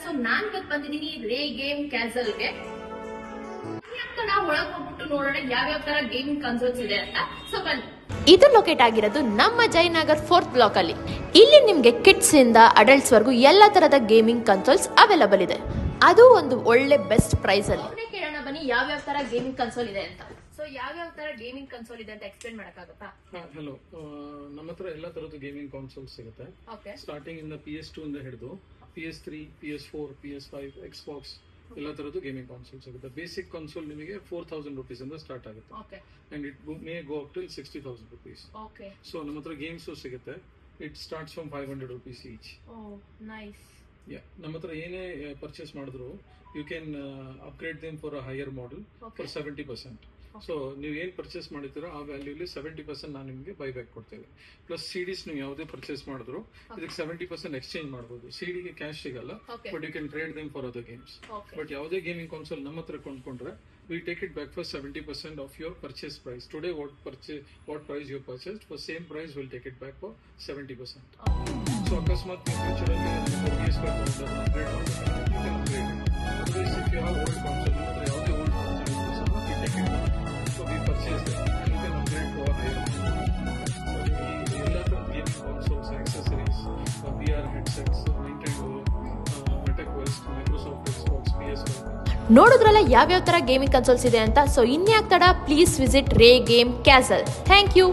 So ನಾನ್ ಇವತ್ತು ಬಂದಿದ್ದೀನಿ ರೇ ಗೇಮ್ ಕ್ಯಾಸಲ್ಗೆ. ನಾವು ಒಳಗೆ ಹೋಗ್ಬಿಟ್ಟು ನೋಡೋಣ ಯಾವ್ಯಾವ ತರ ಗೇಮಿಂಗ್ ಕನ್ಸೋಲ್ಸ್ ಇದೆ ಅಂತ. ಸೊ ಬನ್ನಿ. ಇದು ಲೊಕೇಟ್ ಆಗಿರೋದು ನಮ್ಮ ಜಯನಗರ್ 4th ಬ್ಲಾಕ್ ಅಲ್ಲಿ. ಇಲ್ಲಿ ನಿಮ್ಗೆ ಕಿಡ್ಸ್ ಇಂದ ಅಡಲ್ಟ್ಸ್ ವರ್ಗು ಎಲ್ಲ ತರದ ಗೇಮಿಂಗ್ ಕನ್ಸೋಲ್ಸ್ ಅವೈಲಬಲ್ ಇದೆ, ಅದು ಒಂದು ಒಳ್ಳೆ ಬೆಸ್ಟ್ ಪ್ರೈಸ್ ಅಲ್ಲಿ. ಕೇಳೋಣ ಬನ್ನಿ ಯಾವ್ಯಾವ ತರ ಗೇಮಿಂಗ್ ಕನ್ಸೋಲ್ ಇದೆ ಅಂತ. ಸೊ ಯಾವ್ಯಾವ ತರ ಗೇಮಿಂಗ್ ಕನ್ಸೋಲ್ ಇದೆ ಅಂತ ಎಕ್ಸ್ಪ್ಲೇನ್ ಮಾಡಕ್ಕಾಗತ್ತಾ? ಹಲೋ, ನಮ್ಮ ಹತ್ರ ಎಲ್ಲ ತರದ್ದು ಗೇಮಿಂಗ್ ಕಾನ್ಸೋಲ್ಸ್ ಸಿಗುತ್ತೆ. ಸ್ಟಾರ್ಟಿಂಗ್ ಇಂದ PS2 ಇಂದ ಹಿಡಿದು PS3, PS4, PS5, Xbox ಎಲ್ಲ ತರದ್ದು ಗೇಮಿಂಗ್ ಕಾನ್ಸೋಲ್ ಸಿಗುತ್ತೆ. ಬೇಸಿಕ್ ಕಾನ್ಸೋಲ್ ನಿಮಗೆ 4000 rupees ಇಂದ ಸ್ಟಾರ್ಟ್ ಆಗುತ್ತೆ and it may go up till 60,000 rupees. So ನಮ್ಮ ಹತ್ರ ಗೇಮ್ಸ್ ಸಿಗುತ್ತೆ. It starts from 500 rupees each. ನಮ್ಮ ಹತ್ರ ಏನೇ ಪರ್ಚೇಸ್ ಮಾಡಿದ್ರು you can upgrade them for a higher model for 70%. So ನೀವು ಏನ್ ಪರ್ಚೇಸ್ ಮಾಡಿರ್ತೀರೋ ಆ ವ್ಯಾಲ್ಯೂಲಿ 70% ನಾವು ನಿಮಗೆ ಬೈ ಬ್ಯಾಕ್ ಕೊಡ್ತೇವೆ. ಪ್ಲಸ್ ಸಿಡಿಸ್ ನೀವು ಯಾವುದೇ ಪರ್ಚೇಸ್ ಮಾಡಿದ್ರು ಇದಕ್ಕೆ 70% ಎಕ್ಸ್ಚೇಂಜ್ ಮಾಡಬಹುದು. ಸಿಡಿಗೆ ಕ್ಯಾಶ್ ಸಿಗಲ್ಲ, but you can trade them for other games. But ಯಾವುದೇ ಗೇಮಿಂಗ್ ಕಾನ್ಸೋಲ್ ನಮ್ಮ ಹತ್ರ ಕೊಂಡ್ಕೊಂಡ್ರೆ we take it back for 70% of your purchase price. Today what price you purchased, for same price we'll take it back for 70%. So akasmat in future PS5 upgrade you can upgrade it. Otherwise if you have old console or the old console we take it back. So we purchase them and you can upgrade to a higher model. So we all game consoles, accessories, VR headsets, Nintendo, MetaQuest, Microsoft Xbox, PS5. ನೋಡಿದ್ರಲ್ಲ ಯಾವ್ಯಾವ ತರ gaming ಕನ್ಸೋಲ್ಸ್ ಇದೆ ಅಂತ. So ಇನ್ಯಾಕ್ ತಡ, please visit Ray Game Castle. Thank you.